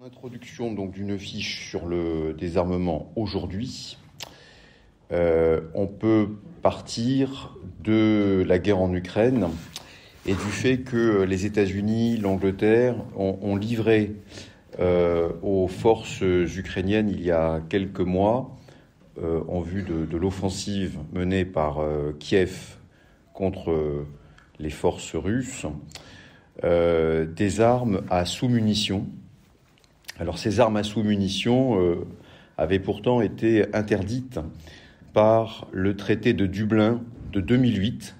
Introduction donc d'une fiche sur le désarmement aujourd'hui. On peut partir de la guerre en Ukraine et du fait que les États-Unis, l'Angleterre ont livré aux forces ukrainiennes il y a quelques mois, en vue de l'offensive menée par Kiev contre les forces russes, des armes à sous-munitions. Alors ces armes à sous-munitions avaient pourtant été interdites par le traité de Dublin de 2008.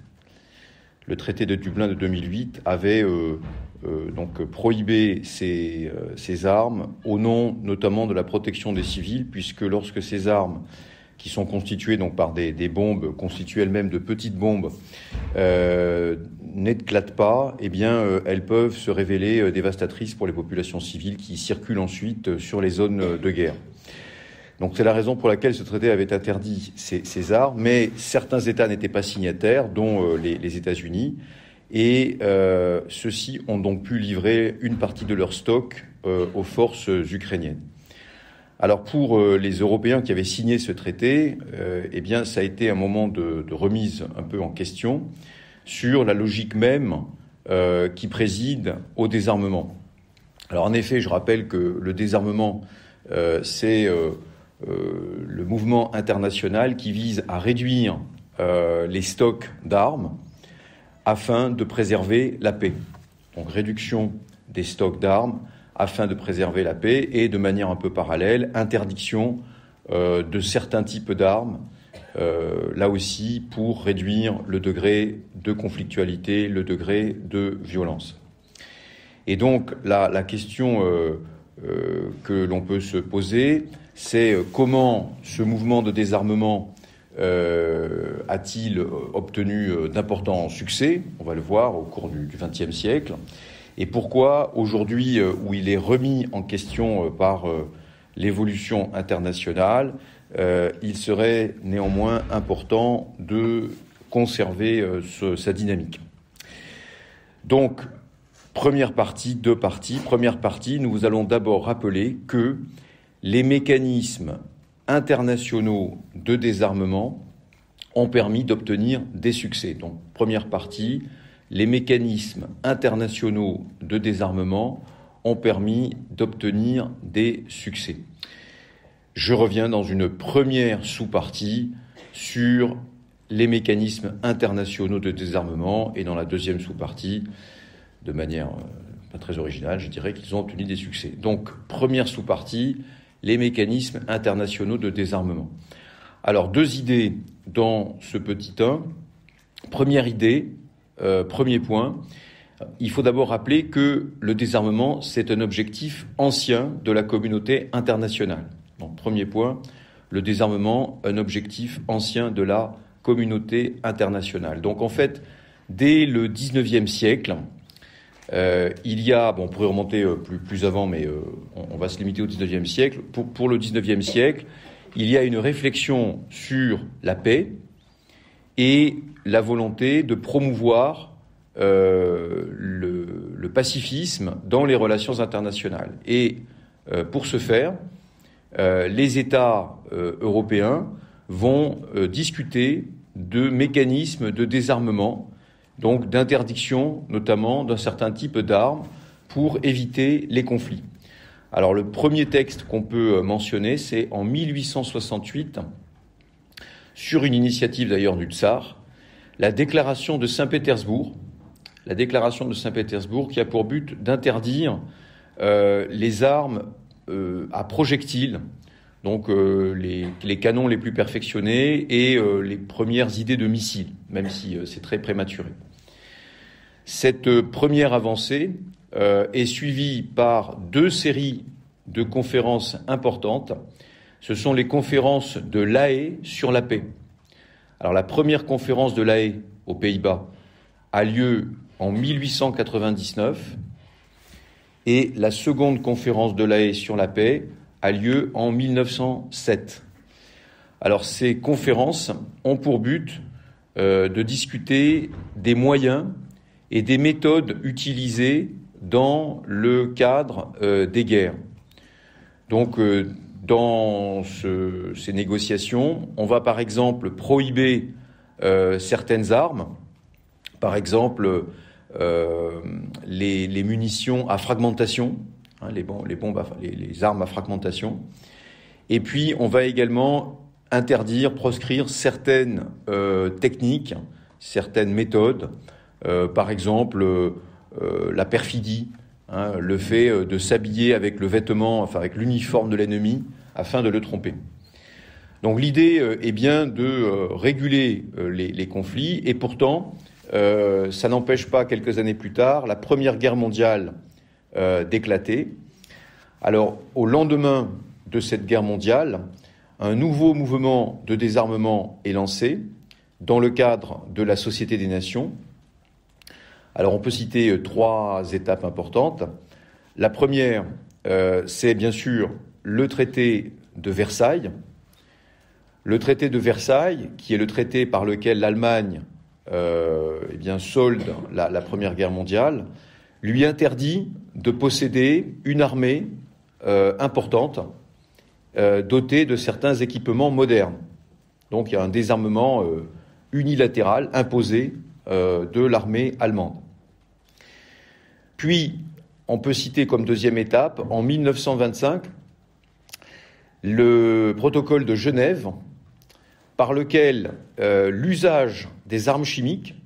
Le traité de Dublin de 2008 avait donc prohibé ces armes au nom notamment de la protection des civils, puisque lorsque ces armes, qui sont constituées donc par des bombes constituées elles-mêmes de petites bombes, n'éclatent pas, eh bien, elles peuvent se révéler dévastatrices pour les populations civiles qui circulent ensuite sur les zones de guerre. Donc c'est la raison pour laquelle ce traité avait interdit ces armes, mais certains États n'étaient pas signataires, dont les États-Unis, et ceux-ci ont donc pu livrer une partie de leur stock aux forces ukrainiennes. Alors pour les Européens qui avaient signé ce traité, eh bien ça a été un moment de remise un peu en question sur la logique même qui préside au désarmement. Alors en effet, je rappelle que le désarmement, c'est le mouvement international qui vise à réduire les stocks d'armes afin de préserver la paix. Donc réduction des stocks d'armes afin de préserver la paix et de manière un peu parallèle, interdiction de certains types d'armes, là aussi pour réduire le degré de conflictualité, le degré de violence. Et donc la question que l'on peut se poser, c'est comment ce mouvement de désarmement a-t-il obtenu d'importants succès, on va le voir au cours du XXe siècle, et pourquoi aujourd'hui où il est remis en question par l'évolution internationale, il serait néanmoins important de conserver sa dynamique. Donc, première partie, deux parties. Première partie, nous allons d'abord rappeler que les mécanismes internationaux de désarmement ont permis d'obtenir des succès. Donc, première partie, les mécanismes internationaux de désarmement ont permis d'obtenir des succès. Je reviens dans une première sous-partie sur les mécanismes internationaux de désarmement et dans la deuxième sous-partie, de manière pas très originale, je dirais qu'ils ont obtenu des succès. Donc, première sous-partie, les mécanismes internationaux de désarmement. Alors, deux idées dans ce petit 1. Première idée, premier point, il faut d'abord rappeler que le désarmement, c'est un objectif ancien de la communauté internationale. Donc, premier point, le désarmement, un objectif ancien de la communauté internationale. Donc, en fait, dès le 19e siècle, il y a, on pourrait remonter plus avant, mais on va se limiter au 19e siècle. Pour le 19e siècle, il y a une réflexion sur la paix et la volonté de promouvoir le pacifisme dans les relations internationales. Et pour ce faire, les États européens vont discuter de mécanismes de désarmement, donc d'interdiction notamment d'un certain type d'armes pour éviter les conflits. Alors le premier texte qu'on peut mentionner, c'est en 1868, sur une initiative d'ailleurs du Tsar, la déclaration de Saint-Pétersbourg, qui a pour but d'interdire les armes à projectiles, donc les canons les plus perfectionnés et les premières idées de missiles, même si c'est très prématuré. Cette première avancée est suivie par deux séries de conférences importantes. Ce sont les conférences de La Haye sur la paix. Alors la première conférence de La Haye aux Pays-Bas a lieu en 1899 et la seconde conférence de La Haye sur la paix a lieu en 1907. Alors ces conférences ont pour but de discuter des moyens et des méthodes utilisées dans le cadre des guerres. Donc, dans ces négociations, on va par exemple prohiber certaines armes, par exemple les munitions à fragmentation, hein, les armes à fragmentation. Et puis, on va également interdire, proscrire certaines techniques, certaines méthodes, par exemple la perfidie, hein, le fait de s'habiller avec le vêtement, enfin avec l'uniforme de l'ennemi, afin de le tromper. Donc l'idée est bien de réguler les conflits, et pourtant, ça n'empêche pas, quelques années plus tard, la Première Guerre mondiale d'éclater. Alors, au lendemain de cette guerre mondiale, un nouveau mouvement de désarmement est lancé dans le cadre de la Société des Nations. Alors, on peut citer 3 étapes importantes. La première, c'est bien sûr le traité de Versailles. Le traité de Versailles, qui est le traité par lequel l'Allemagne solde la Première Guerre mondiale, lui interdit de posséder une armée importante, dotée de certains équipements modernes. Donc il y a un désarmement unilatéral imposé de l'armée allemande. Puis, on peut citer comme deuxième étape, en 1925, le protocole de Genève, par lequel l'usage des armes chimiques,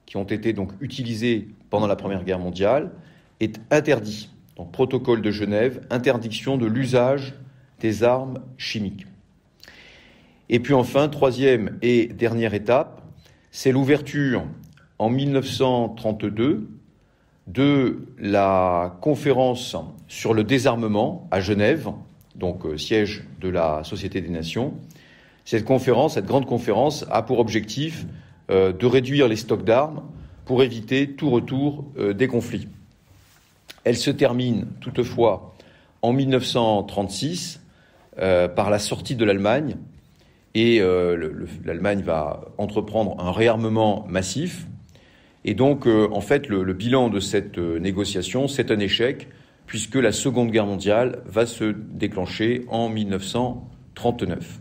qui ont été donc utilisées pendant la Première Guerre mondiale, est interdit. Donc, protocole de Genève, interdiction de l'usage des armes chimiques. Et puis enfin, troisième et dernière étape, c'est l'ouverture en 1932 de la conférence sur le désarmement à Genève, donc siège de la Société des Nations. Cette grande conférence, a pour objectif de réduire les stocks d'armes pour éviter tout retour des conflits. Elle se termine toutefois en 1936 par la sortie de l'Allemagne, et l'Allemagne va entreprendre un réarmement massif. Et donc, en fait, le bilan de cette négociation, c'est un échec, puisque la Seconde Guerre mondiale va se déclencher en 1939.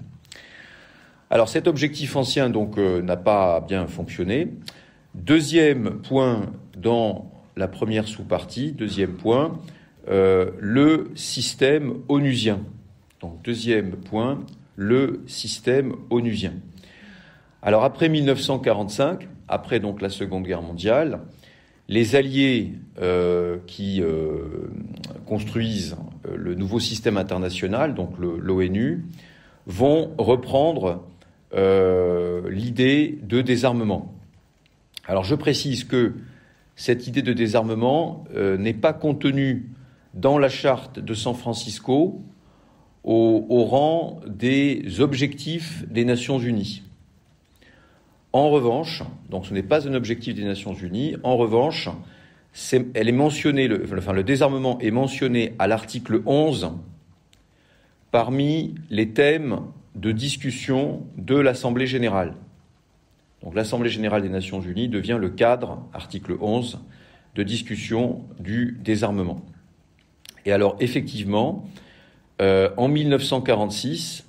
Alors, cet objectif ancien, donc, n'a pas bien fonctionné. Deuxième point dans la première sous-partie, deuxième point, le système onusien. Donc, deuxième point, le système onusien. Alors, après 1945, après donc la Seconde Guerre mondiale, les Alliés qui construisent le nouveau système international, donc l'ONU, vont reprendre l'idée de désarmement. Alors je précise que cette idée de désarmement n'est pas contenue dans la charte de San Francisco au rang des objectifs des Nations Unies. En revanche, donc ce n'est pas un objectif des Nations Unies, en revanche, elle est mentionnée, le désarmement est mentionné à l'article 11 parmi les thèmes de discussion de l'Assemblée générale. Donc l'Assemblée générale des Nations Unies devient le cadre, article 11, de discussion du désarmement. Et alors effectivement, en 1946,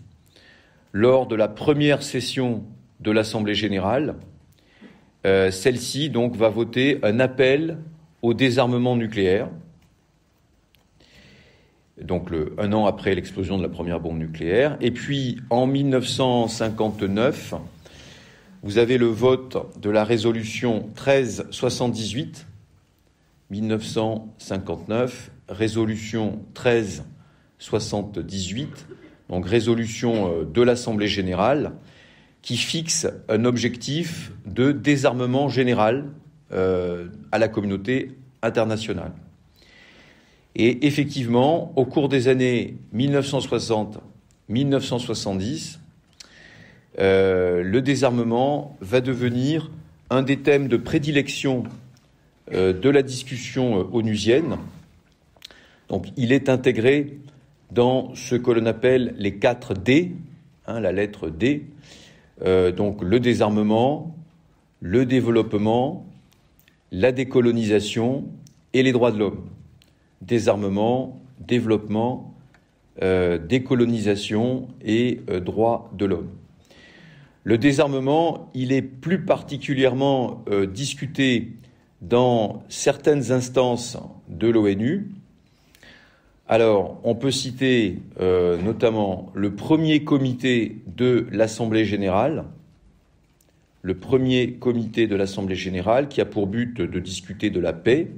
lors de la première session de l'Assemblée générale, celle-ci donc va voter un appel au désarmement nucléaire. Donc un an après l'explosion de la première bombe nucléaire. Et puis en 1959, vous avez le vote de la résolution 1378, 1959, résolution 1378, donc résolution de l'Assemblée générale, qui fixe un objectif de désarmement général à la communauté internationale. Et effectivement, au cours des années 1960-1970, le désarmement va devenir un des thèmes de prédilection de la discussion onusienne. Donc, il est intégré dans ce que l'on appelle les 4 D, la lettre D, donc le désarmement, le développement, la décolonisation et les droits de l'homme. Désarmement, développement, décolonisation et droits de l'homme. Le désarmement, il est plus particulièrement discuté dans certaines instances de l'ONU. Alors, on peut citer notamment le premier comité de l'Assemblée générale, qui a pour but de discuter de la paix,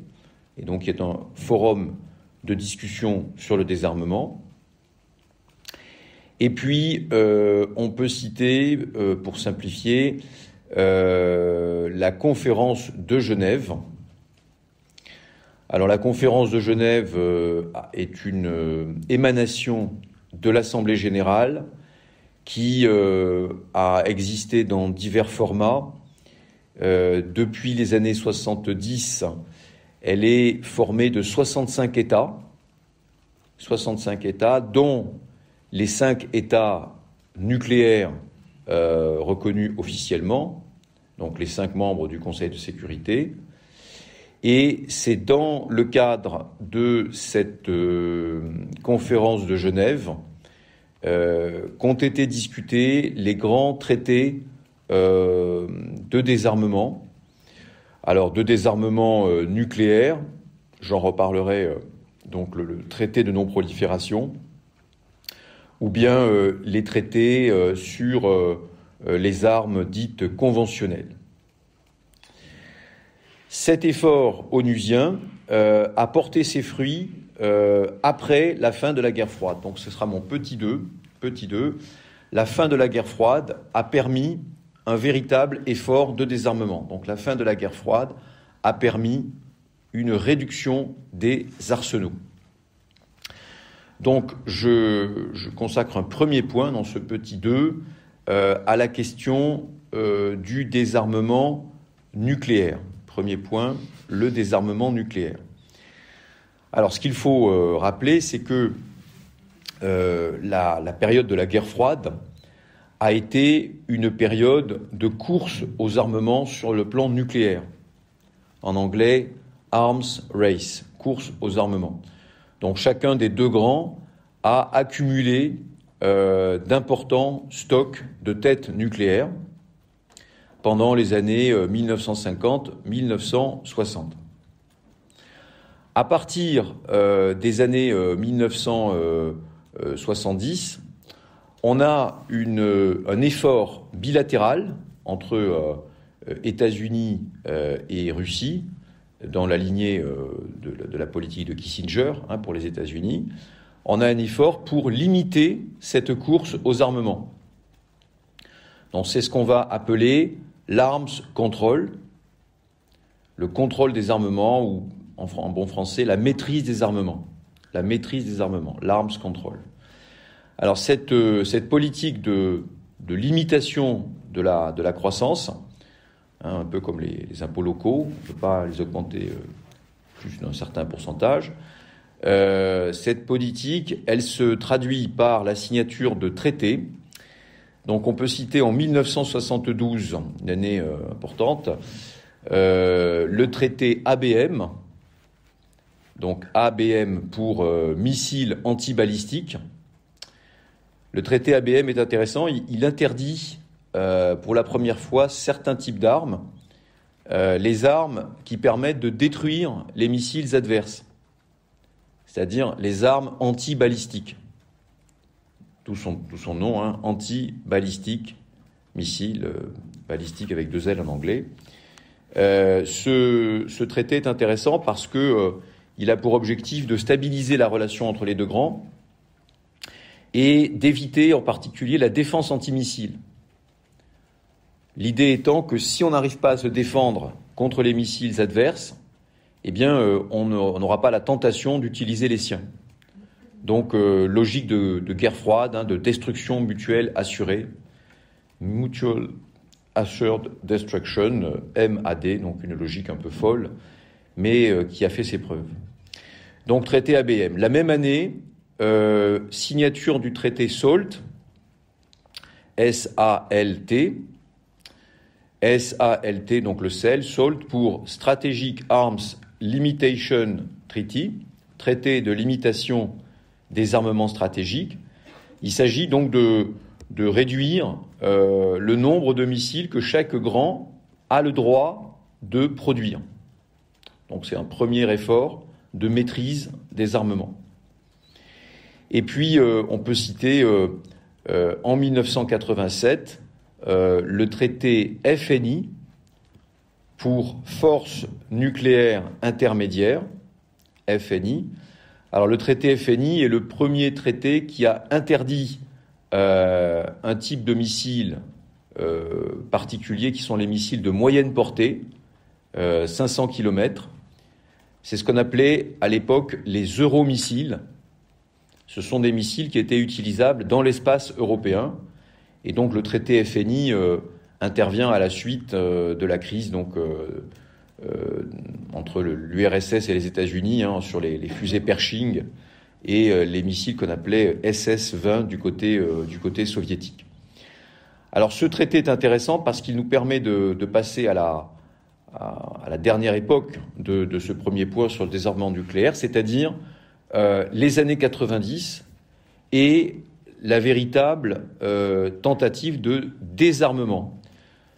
et donc qui est un forum de discussion sur le désarmement. Et puis, on peut citer, pour simplifier, la conférence de Genève. Alors, la conférence de Genève est une émanation de l'Assemblée générale qui a existé dans divers formats. Depuis les années 70, elle est formée de 65 États, dont les 5 États nucléaires reconnus officiellement, donc les 5 membres du Conseil de sécurité. Et c'est dans le cadre de cette conférence de Genève qu'ont été discutés les grands traités de désarmement. Alors, de désarmement nucléaire, j'en reparlerai, donc le traité de non-prolifération, ou bien les traités sur les armes dites conventionnelles. Cet effort onusien a porté ses fruits après la fin de la guerre froide. Donc ce sera mon petit 2. La fin de la guerre froide a permis un véritable effort de désarmement. Donc la fin de la guerre froide a permis une réduction des arsenaux. Donc je consacre un premier point dans ce petit 2 à la question du désarmement nucléaire. Premier point, le désarmement nucléaire. Alors ce qu'il faut rappeler, c'est que la période de la guerre froide a été une période de course aux armements sur le plan nucléaire. En anglais, arms race, course aux armements. Donc chacun des deux grands a accumulé d'importants stocks de têtes nucléaires pendant les années 1950-1960. À partir des années 1970, on a un effort bilatéral entre États-Unis et Russie, dans la lignée de la politique de Kissinger pour les États-Unis. On a un effort pour limiter cette course aux armements. Donc c'est ce qu'on va appeler l'arms control, le contrôle des armements, ou en bon français, la maîtrise des armements, l'arms control. Alors cette politique de limitation de la croissance, un peu comme les impôts locaux, on ne peut pas les augmenter plus d'un certain pourcentage. Cette politique, elle se traduit par la signature de traités. Donc on peut citer en 1972, une année importante, le traité ABM, donc ABM pour missiles antibalistiques. Le traité ABM est intéressant, il interdit pour la première fois certains types d'armes, les armes qui permettent de détruire les missiles adverses, c'est-à-dire les armes antibalistiques. Tout son nom, anti-balistique, missile balistique avec 2 L en anglais. Ce traité est intéressant parce que il a pour objectif de stabiliser la relation entre les deux grands et d'éviter en particulier la défense antimissile. L'idée étant que si on n'arrive pas à se défendre contre les missiles adverses, eh bien, on n'aura pas la tentation d'utiliser les siens. Donc, logique de guerre froide, de destruction mutuelle assurée, Mutual Assured Destruction, MAD, donc une logique un peu folle, mais qui a fait ses preuves. Donc, traité ABM. La même année, signature du traité SALT, S-A-L-T, donc le SALT pour Strategic Arms Limitation Treaty, traité de limitation des armements stratégiques. Il s'agit donc de réduire le nombre de missiles que chaque grand a le droit de produire. Donc c'est un premier effort de maîtrise des armements. Et puis on peut citer en 1987 le traité FNI pour Force nucléaire intermédiaire, FNI. Alors le traité FNI est le premier traité qui a interdit un type de missile particulier qui sont les missiles de moyenne portée, 500 km. C'est ce qu'on appelait à l'époque les euromissiles. Ce sont des missiles qui étaient utilisables dans l'espace européen. Et donc le traité FNI intervient à la suite de la crise entre l'URSS et les États-Unis sur les fusées Pershing et les missiles qu'on appelait SS-20 du côté soviétique. Alors ce traité est intéressant parce qu'il nous permet de passer à la dernière époque de ce premier point sur le désarmement nucléaire, c'est-à-dire les années 90 et la véritable tentative de désarmement.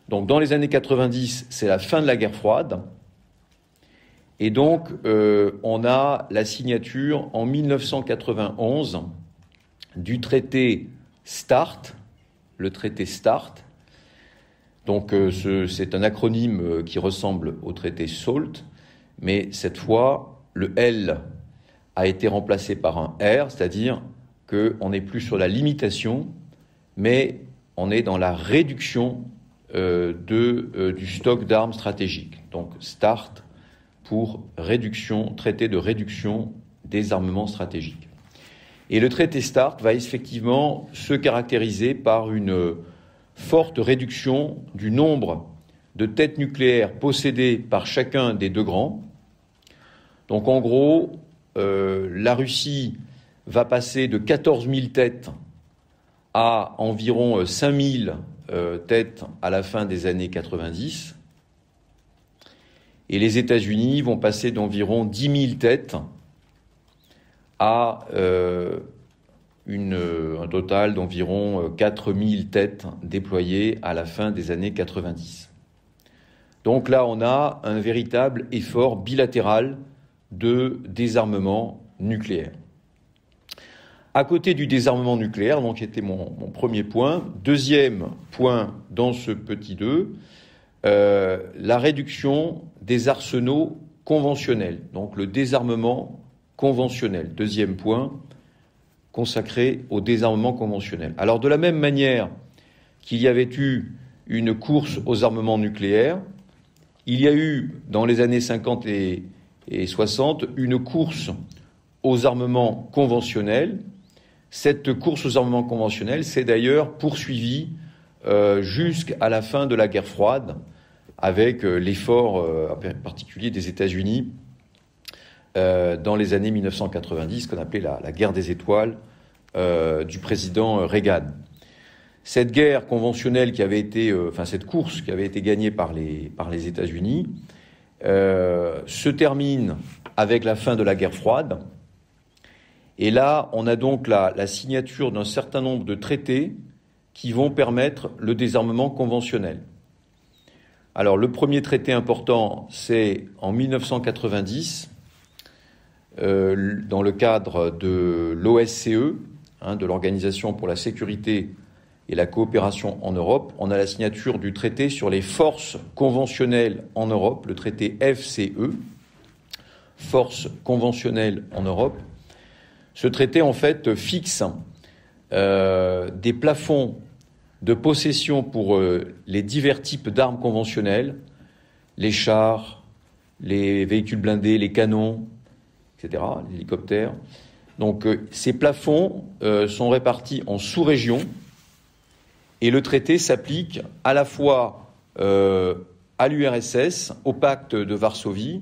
Donc dans les années 90, c'est la fin de la guerre froide. Et donc on a la signature en 1991 du traité START, le traité START. Donc c'est un acronyme qui ressemble au traité SALT, mais cette fois le L a été remplacé par un R, c'est-à-dire qu'on n'est plus sur la limitation, mais on est dans la réduction du stock d'armes stratégiques. Donc START pour traité de réduction des armements stratégiques. Et le traité START va effectivement se caractériser par une forte réduction du nombre de têtes nucléaires possédées par chacun des deux grands. Donc en gros, la Russie va passer de 14 000 têtes à environ 5 000 têtes à la fin des années 90. Et les États-Unis vont passer d'environ 10 000 têtes à un total d'environ 4 000 têtes déployées à la fin des années 90. Donc là, on a un véritable effort bilatéral de désarmement nucléaire. À côté du désarmement nucléaire, donc qui était mon premier point, deuxième point dans ce petit 2, la réduction des arsenaux conventionnels, donc le désarmement conventionnel. Deuxième point consacré au désarmement conventionnel. Alors de la même manière qu'il y avait eu une course aux armements nucléaires, il y a eu dans les années 50 et 60 une course aux armements conventionnels. Cette course aux armements conventionnels s'est d'ailleurs poursuivie jusqu'à la fin de la guerre froide, avec l'effort en particulier des États-Unis dans les années 1990, qu'on appelait la guerre des étoiles du président Reagan. Cette guerre conventionnelle cette course qui avait été gagnée par les États-Unis se termine avec la fin de la guerre froide. Et là, on a donc la signature d'un certain nombre de traités qui vont permettre le désarmement conventionnel. Alors, le premier traité important, c'est en 1990, dans le cadre de l'OSCE, de l'Organisation pour la sécurité et la coopération en Europe. On a la signature du traité sur les forces conventionnelles en Europe, le traité FCE, forces conventionnelles en Europe. Ce traité, en fait, fixe des plafonds de possession pour les divers types d'armes conventionnelles, les chars, les véhicules blindés, les canons, etc., les hélicoptères. Donc ces plafonds sont répartis en sous-régions et le traité s'applique à la fois à l'URSS, au pacte de Varsovie,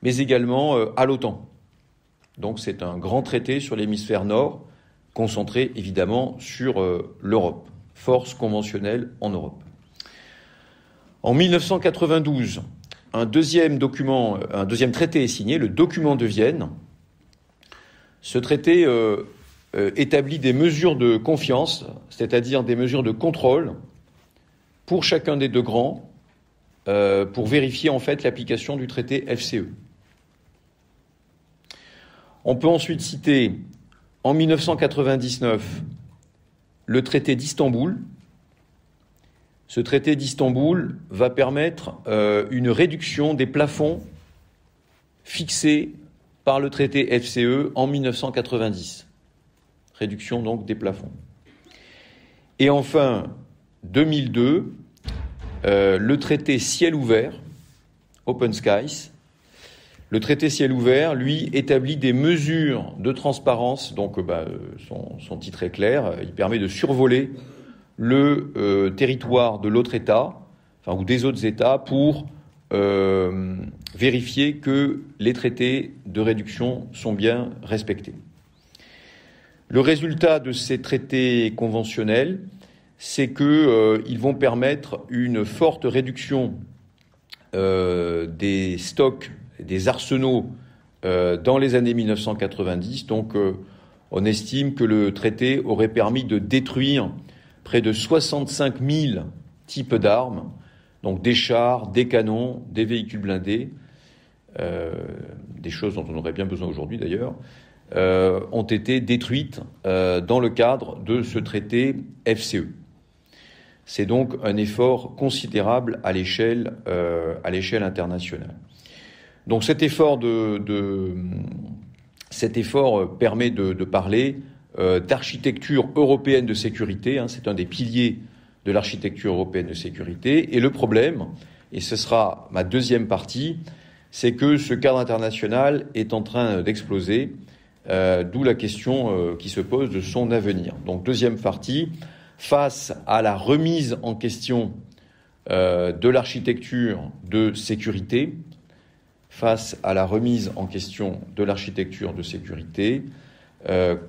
mais également à l'OTAN. Donc c'est un grand traité sur l'hémisphère nord, concentré évidemment sur l'Europe. Force conventionnelle en Europe. En 1992, un deuxième traité est signé, le document de Vienne. Ce traité établit des mesures de confiance, c'est-à-dire des mesures de contrôle pour chacun des deux grands, pour vérifier en fait l'application du traité FCE. On peut ensuite citer en 1999 le traité d'Istanbul. Ce traité d'Istanbul va permettre une réduction des plafonds fixés par le traité FCE en 1990. Réduction donc des plafonds. Et enfin, 2002, le traité ciel ouvert, Open Skies. Le traité ciel ouvert, lui, établit des mesures de transparence, donc son titre est clair, il permet de survoler le territoire de l'autre État, ou des autres États, pour vérifier que les traités de réduction sont bien respectés. Le résultat de ces traités conventionnels, c'est qu'ils vont permettre une forte réduction des stocks, des arsenaux dans les années 1990. Donc, on estime que le traité aurait permis de détruire près de 65 000 types d'armes, donc des chars, des canons, des véhicules blindés, des choses dont on aurait bien besoin aujourd'hui d'ailleurs, ont été détruites dans le cadre de ce traité FCE. C'est donc un effort considérable à l'échelle internationale. Donc cet effort permet de parler d'architecture européenne de sécurité. C'est un des piliers de l'architecture européenne de sécurité. Et le problème, et ce sera ma deuxième partie, c'est que ce cadre international est en train d'exploser, d'où la question qui se pose de son avenir. Donc deuxième partie, face à la remise en question de l'architecture de sécurité,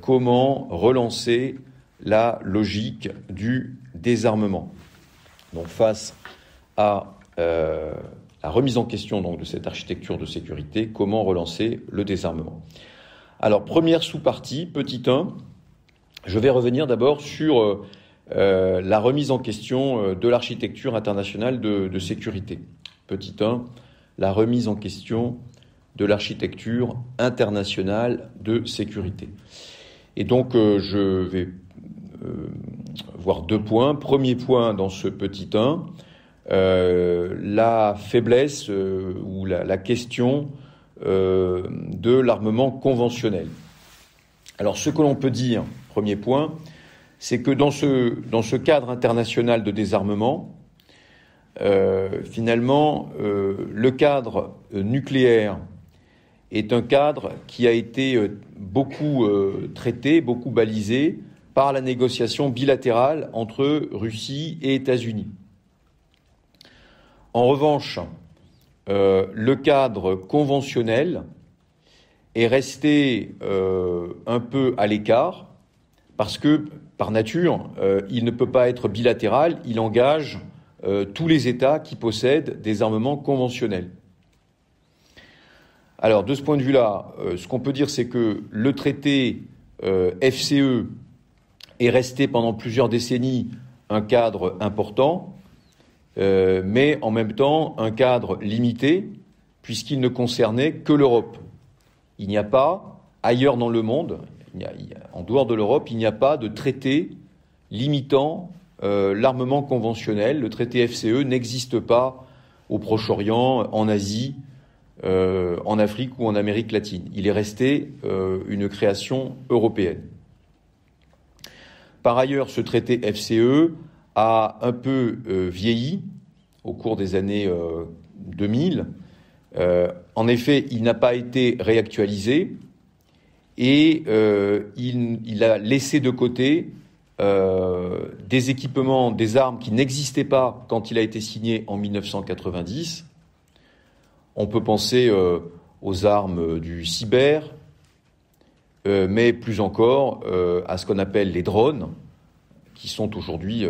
comment relancer la logique du désarmement. Donc face à la remise en question donc, de cette architecture de sécurité, comment relancer le désarmement. Alors première sous-partie, petit 1, je vais revenir d'abord sur la remise en question de l'architecture internationale de sécurité. Petit 1, la remise en question de l'architecture internationale de sécurité. Et donc, je vais voir 2 points. Premier point dans ce petit 1, la faiblesse ou la question de l'armement conventionnel. Alors, ce que l'on peut dire, premier point, c'est que dans ce cadre international de désarmement, finalement, le cadre nucléaire est un cadre qui a été beaucoup traité, beaucoup balisé par la négociation bilatérale entre Russie et États-Unis. En revanche, le cadre conventionnel est resté un peu à l'écart parce que, par nature, il ne peut pas être bilatéral, il engage tous les États qui possèdent des armements conventionnels. Alors, de ce point de vue-là, ce qu'on peut dire, c'est que le traité FCE est resté pendant plusieurs décennies un cadre important, mais en même temps un cadre limité, puisqu'il ne concernait que l'Europe. Il n'y a pas, ailleurs dans le monde, en dehors de l'Europe, il n'y a pas de traité limitant l'armement conventionnel. Le traité FCE n'existe pas au Proche-Orient, en Asie, en Afrique ou en Amérique latine. Il est resté une création européenne. Par ailleurs, ce traité FCE a un peu vieilli au cours des années 2000. En effet, il n'a pas été réactualisé et il a laissé de côté des équipements, des armes qui n'existaient pas quand il a été signé en 1990. On peut penser aux armes du cyber, mais plus encore à ce qu'on appelle les drones, qui sont aujourd'hui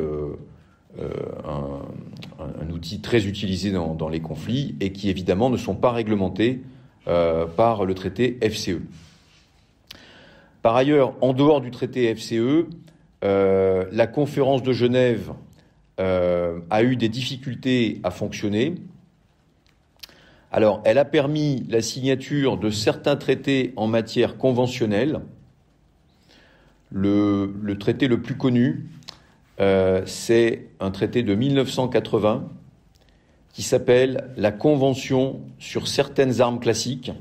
un outil très utilisé dans les conflits et qui évidemment ne sont pas réglementés par le traité FCE. Par ailleurs, en dehors du traité FCE, la conférence de Genève a eu des difficultés à fonctionner. Alors, elle a permis la signature de certains traités en matière conventionnelle. Le traité le plus connu, c'est un traité de 1980 qui s'appelle la Convention sur certaines armes classiques.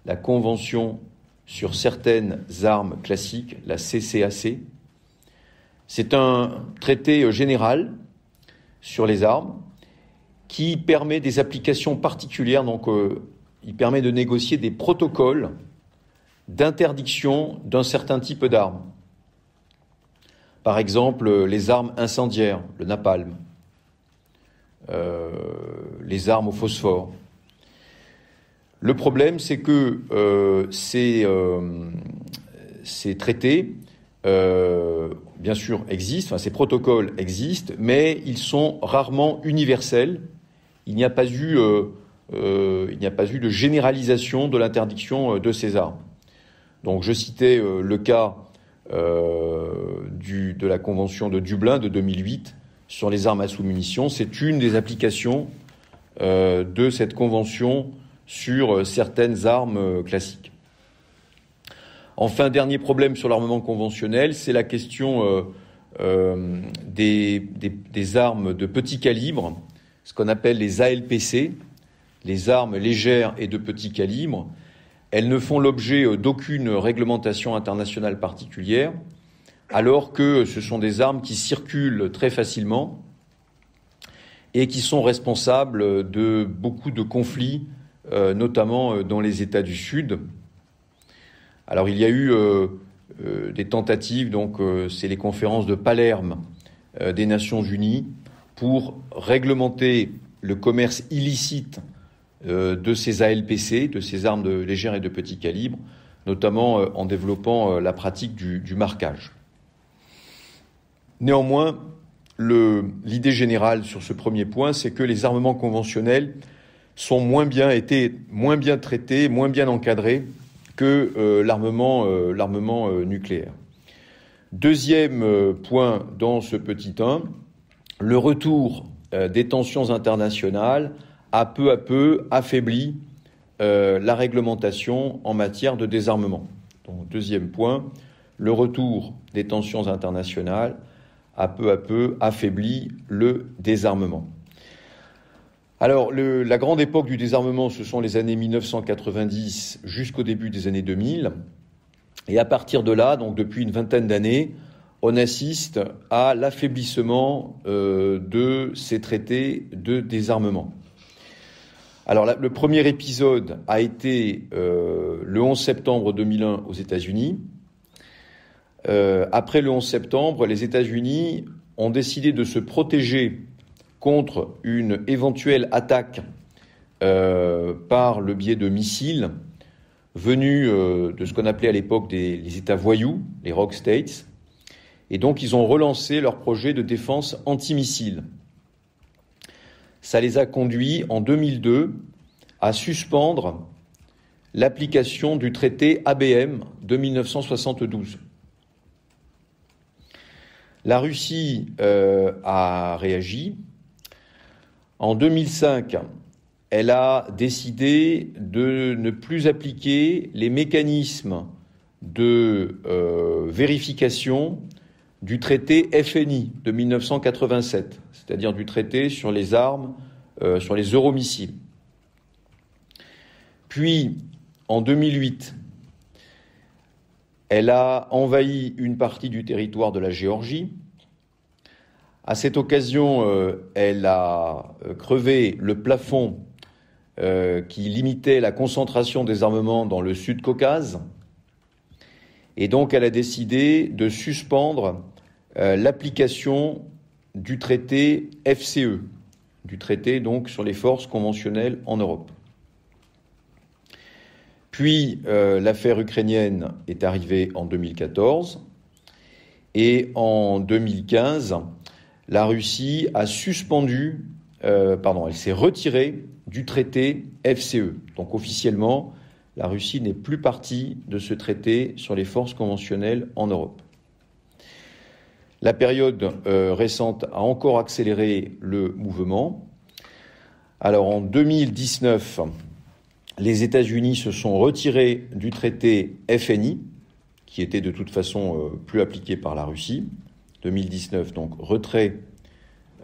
La Convention sur certaines armes classiques, la CCAC. C'est un traité général sur les armes qui permet des applications particulières. Donc, il permet de négocier des protocoles d'interdiction d'un certain type d'armes. Par exemple, les armes incendiaires, le napalm, les armes au phosphore. Le problème, c'est que ces traités, bien sûr, existent, ces protocoles existent, mais ils sont rarement universels. Il n'y a pas eu de généralisation de l'interdiction de ces armes. Donc, je citais le cas de la Convention de Dublin de 2008 sur les armes à sous-munitions. C'est une des applications de cette convention sur certaines armes classiques. Enfin, dernier problème sur l'armement conventionnel, c'est la question des armes de petit calibre, ce qu'on appelle les ALPC, les armes légères et de petit calibre. Elles ne font l'objet d'aucune réglementation internationale particulière, alors que ce sont des armes qui circulent très facilement et qui sont responsables de beaucoup de conflits, notamment dans les États du Sud. Alors il y a eu des tentatives, donc c'est les conférences de Palerme des Nations Unies, pour réglementer le commerce illicite de ces ALPC, de ces armes légères et de petit calibre, notamment en développant la pratique du marquage. Néanmoins, l'idée générale sur ce premier point, c'est que les armements conventionnels sont été moins bien traités, moins bien encadrés que l'armement nucléaire. Deuxième point dans ce petit 1, le retour des tensions internationales a peu à peu affaibli la réglementation en matière de désarmement. Donc, deuxième point, le retour des tensions internationales a peu à peu affaibli le désarmement. Alors, la grande époque du désarmement, ce sont les années 1990 jusqu'au début des années 2000. Et à partir de là, donc depuis une vingtaine d'années, on assiste à l'affaiblissement de ces traités de désarmement. Alors, le premier épisode a été le 11 septembre 2001 aux États-Unis. Après le 11 septembre, les États-Unis ont décidé de se protéger contre une éventuelle attaque par le biais de missiles venus de ce qu'on appelait à l'époque les États voyous, les Rogue States. Et donc, ils ont relancé leur projet de défense antimissile. Ça les a conduits, en 2002, à suspendre l'application du traité ABM de 1972. La Russie a réagi. En 2005, elle a décidé de ne plus appliquer les mécanismes de vérification du traité FNI de 1987, c'est-à-dire du traité sur les armes, sur les euromissiles. Puis, en 2008, elle a envahi une partie du territoire de la Géorgie. À cette occasion, elle a crevé le plafond qui limitait la concentration des armements dans le Sud-Caucase. Et donc, elle a décidé de suspendre l'application du traité FCE, du traité donc sur les forces conventionnelles en Europe. Puis, l'affaire ukrainienne est arrivée en 2014 et en 2015, la Russie a elle s'est retirée du traité FCE. Donc officiellement, la Russie n'est plus partie de ce traité sur les forces conventionnelles en Europe. La période récente a encore accéléré le mouvement. Alors en 2019, les États-Unis se sont retirés du traité FNI, qui était de toute façon plus appliqué par la Russie. 2019, donc retrait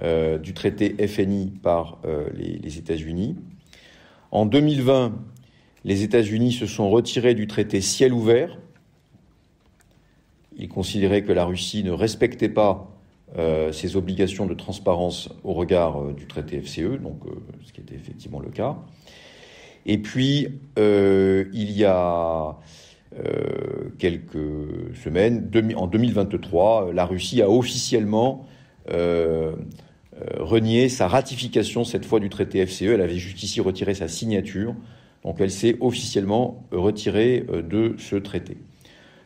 du traité FNI par les États-Unis. En 2020, les États-Unis se sont retirés du traité ciel ouvert. Ils considéraient que la Russie ne respectait pas ses obligations de transparence au regard du traité FCE, donc ce qui était effectivement le cas. Et puis, il y a quelques semaines, en 2023, la Russie a officiellement renié sa ratification, cette fois, du traité FCE. Elle avait jusqu'ici retiré sa signature, donc elle s'est officiellement retirée de ce traité.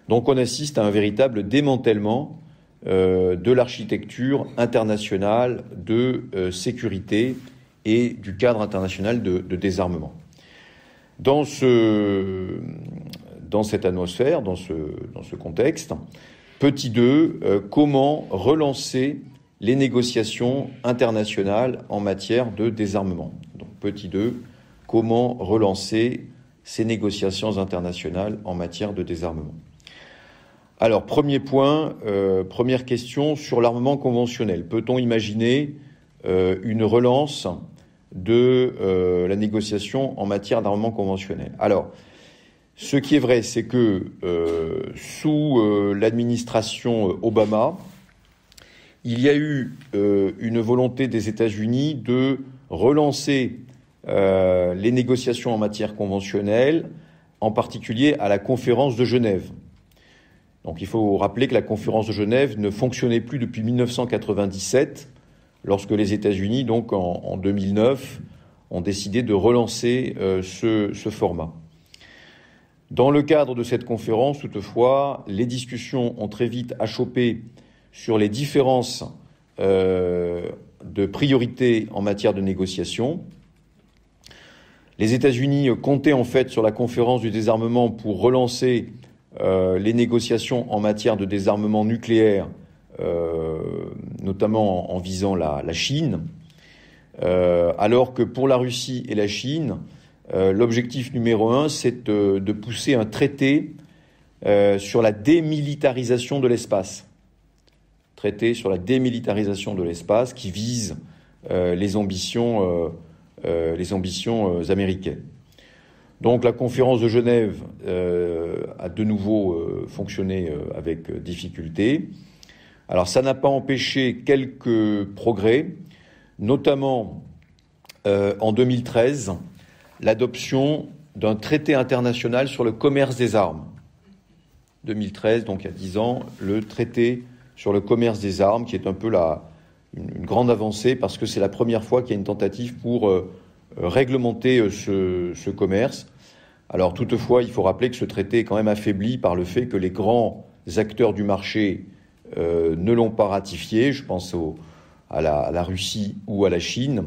Donc on assiste à un véritable démantèlement de l'architecture internationale de sécurité et du cadre international de désarmement. Dans cette atmosphère, dans ce contexte, petit 2, comment relancer les négociations internationales en matière de désarmement. Donc petit 2, comment relancer ces négociations internationales en matière de désarmement. Alors, premier point, première question sur l'armement conventionnel. Peut-on imaginer une relance de la négociation en matière d'armement conventionnel? Alors, ce qui est vrai, c'est que sous l'administration Obama, il y a eu une volonté des États-Unis de relancer les négociations en matière conventionnelle, en particulier à la conférence de Genève. Donc il faut rappeler que la conférence de Genève ne fonctionnait plus depuis 1997, lorsque les États-Unis, donc en 2009, ont décidé de relancer ce format. Dans le cadre de cette conférence, toutefois, les discussions ont très vite achoppé sur les différences de priorité en matière de négociation. Les États-Unis comptaient en fait sur la conférence du désarmement pour relancer les négociations en matière de désarmement nucléaire, notamment en visant la Chine, alors que pour la Russie et la Chine, l'objectif numéro 1, c'est de pousser un traité sur la démilitarisation de l'espace. Traité sur la démilitarisation de l'espace qui vise les ambitions américaines. Donc la conférence de Genève a de nouveau fonctionné avec difficulté. Alors ça n'a pas empêché quelques progrès, notamment en 2013, l'adoption d'un traité international sur le commerce des armes. 2013, donc il y a 10 ans, le traité sur le commerce des armes, qui est un peu une grande avancée, parce que c'est la première fois qu'il y a une tentative pour réglementer ce commerce. Alors toutefois, il faut rappeler que ce traité est quand même affaibli par le fait que les grands acteurs du marché ne l'ont pas ratifié. Je pense à la Russie ou à la Chine.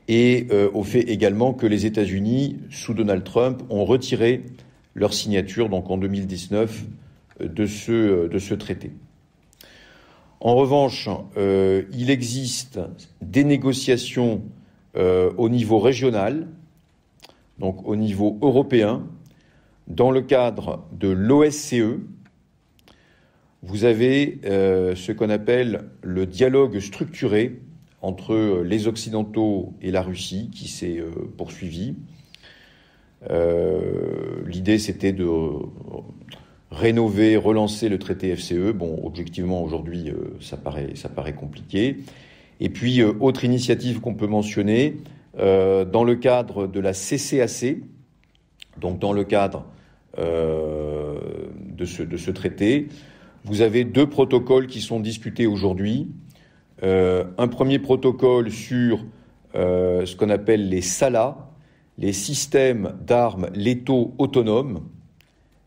Et au fait également que les États-Unis, sous Donald Trump, ont retiré leur signature, donc en 2019, de ce traité. En revanche, il existe des négociations au niveau régional, donc au niveau européen, dans le cadre de l'OSCE. Vous avez ce qu'on appelle le dialogue structuré entre les Occidentaux et la Russie qui s'est poursuivi. L'idée, c'était de rénover, relancer le traité FCE. Bon, objectivement, aujourd'hui, ça paraît compliqué. Et puis, autre initiative qu'on peut mentionner, dans le cadre de la CCAC, donc dans le cadre de ce traité, vous avez 2 protocoles qui sont discutés aujourd'hui. Un premier protocole sur ce qu'on appelle les SALA, les systèmes d'armes létaux autonomes,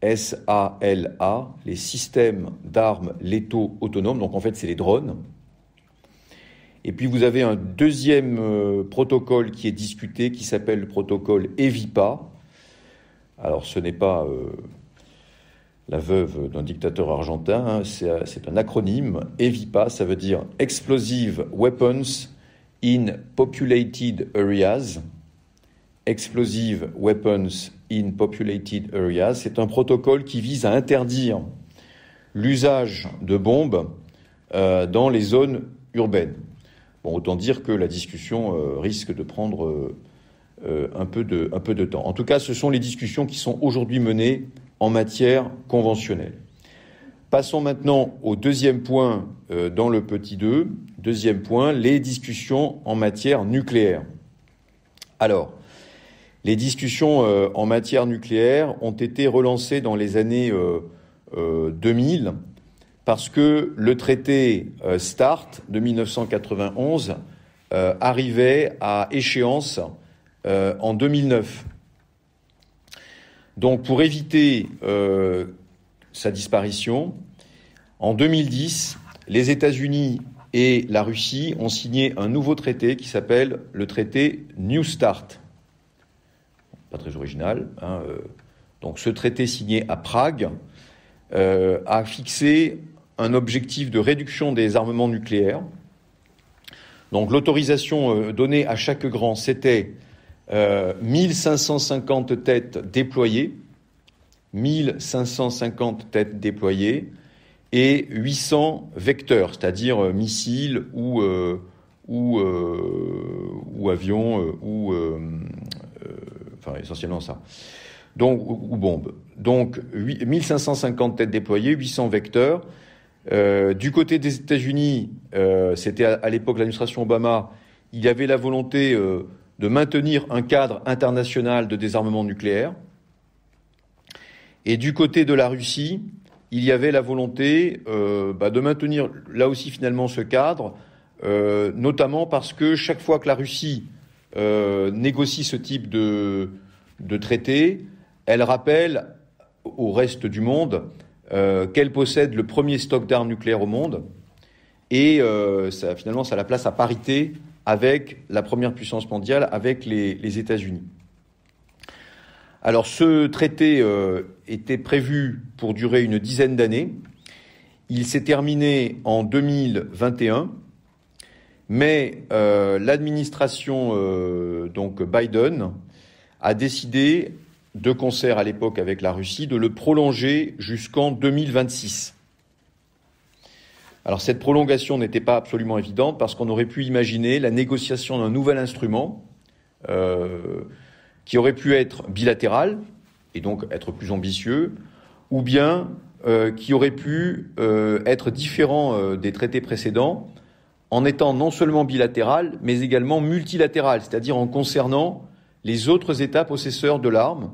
SALA, les systèmes d'armes létaux autonomes, donc en fait c'est les drones. Et puis vous avez un deuxième protocole qui est discuté, qui s'appelle le protocole EVIPA. Alors, ce n'est pas la veuve d'un dictateur argentin, hein, c'est un acronyme. EVIPA, ça veut dire Explosive Weapons in Populated Areas. Explosive Weapons in Populated Areas. C'est un protocole qui vise à interdire l'usage de bombes dans les zones urbaines. Bon, autant dire que la discussion risque de prendre un peu de temps. En tout cas, ce sont les discussions qui sont aujourd'hui menées en matière conventionnelle. Passons maintenant au deuxième point dans le petit 2. Deuxième point, les discussions en matière nucléaire. Alors, les discussions en matière nucléaire ont été relancées dans les années 2000 parce que le traité START de 1991 arrivait à échéance en 2009. Donc, pour éviter sa disparition, en 2010, les États-Unis et la Russie ont signé un nouveau traité qui s'appelle le traité New START. Pas très original, hein. Donc, ce traité signé à Prague a fixé un objectif de réduction des armements nucléaires. Donc, l'autorisation donnée à chaque grand, c'était 1550 têtes déployées, 1550 têtes déployées et 800 vecteurs, c'est-à-dire missiles ou avions enfin essentiellement ça. Donc ou bombes. Donc 1550 têtes déployées, 800 vecteurs. Du côté des États-Unis, c'était à l'époque l'administration Obama, il y avait la volonté de maintenir un cadre international de désarmement nucléaire. Et du côté de la Russie, il y avait la volonté de maintenir là aussi finalement ce cadre, notamment parce que chaque fois que la Russie négocie ce type de traité, elle rappelle au reste du monde qu'elle possède le premier stock d'armes nucléaires au monde et ça la place à parité avec la première puissance mondiale, avec les États-Unis. Alors ce traité était prévu pour durer une dizaine d'années. Il s'est terminé en 2021, mais l'administration donc Biden a décidé, de concert à l'époque avec la Russie, de le prolonger jusqu'en 2026. Alors cette prolongation n'était pas absolument évidente parce qu'on aurait pu imaginer la négociation d'un nouvel instrument qui aurait pu être bilatéral et donc être plus ambitieux, ou bien qui aurait pu être différent des traités précédents en étant non seulement bilatéral, mais également multilatéral, c'est-à-dire en concernant les autres États possesseurs de l'arme.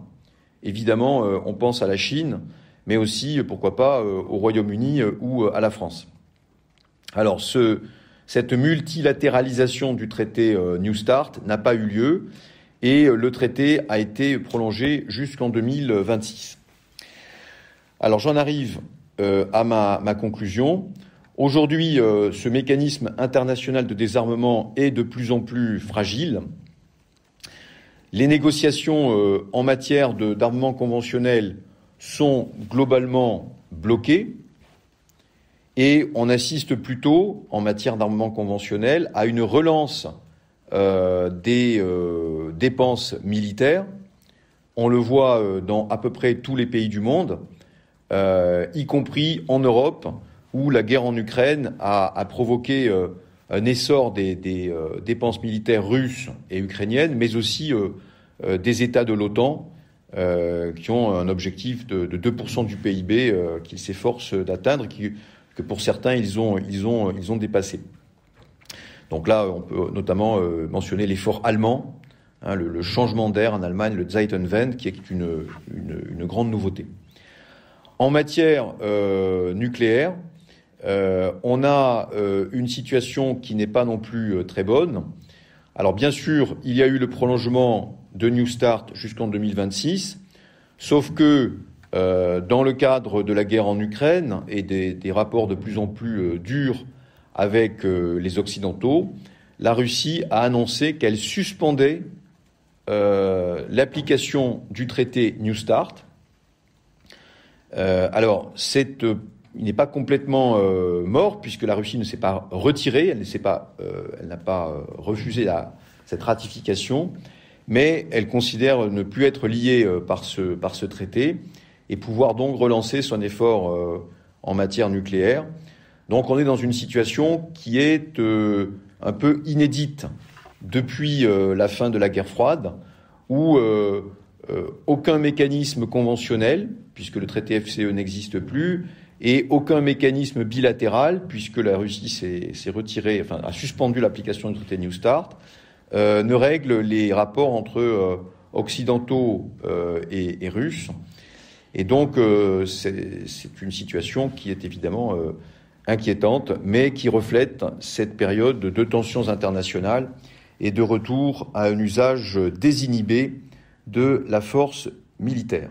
Évidemment, on pense à la Chine, mais aussi, pourquoi pas, au Royaume-Uni ou à la France. Alors, cette multilatéralisation du traité New START n'a pas eu lieu et le traité a été prolongé jusqu'en 2026. Alors, j'en arrive à ma conclusion. Aujourd'hui, ce mécanisme international de désarmement est de plus en plus fragile. Les négociations en matière d'armement conventionnel sont globalement bloquées et on assiste plutôt, en matière d'armement conventionnel, à une relance des dépenses militaires. On le voit dans à peu près tous les pays du monde, y compris en Europe, où la guerre en Ukraine a provoqué un essor des dépenses militaires russes et ukrainiennes, mais aussi des États de l'OTAN qui ont un objectif de 2% du PIB qu'ils s'efforcent d'atteindre, que pour certains ils ont dépassé. Donc là, on peut notamment mentionner l'effort allemand, hein, le changement d'air en Allemagne, le Zeitenwende, qui est une grande nouveauté. En matière nucléaire, on a une situation qui n'est pas non plus très bonne. Alors bien sûr, il y a eu le prolongement de New START jusqu'en 2026, sauf que dans le cadre de la guerre en Ukraine et des rapports de plus en plus durs avec les Occidentaux, la Russie a annoncé qu'elle suspendait l'application du traité New START. Il n'est pas complètement mort, puisque la Russie ne s'est pas retirée, elle n'a pas refusé cette ratification, mais elle considère ne plus être liée par ce traité et pouvoir donc relancer son effort en matière nucléaire. Donc on est dans une situation qui est un peu inédite depuis la fin de la guerre froide, où aucun mécanisme conventionnel, puisque le traité FCE n'existe plus, et aucun mécanisme bilatéral, puisque la Russie s'est retirée, enfin a suspendu l'application du traité New START, ne règle les rapports entre occidentaux et russes. Et donc c'est une situation qui est évidemment inquiétante, mais qui reflète cette période de tensions internationales et de retour à un usage désinhibé de la force militaire.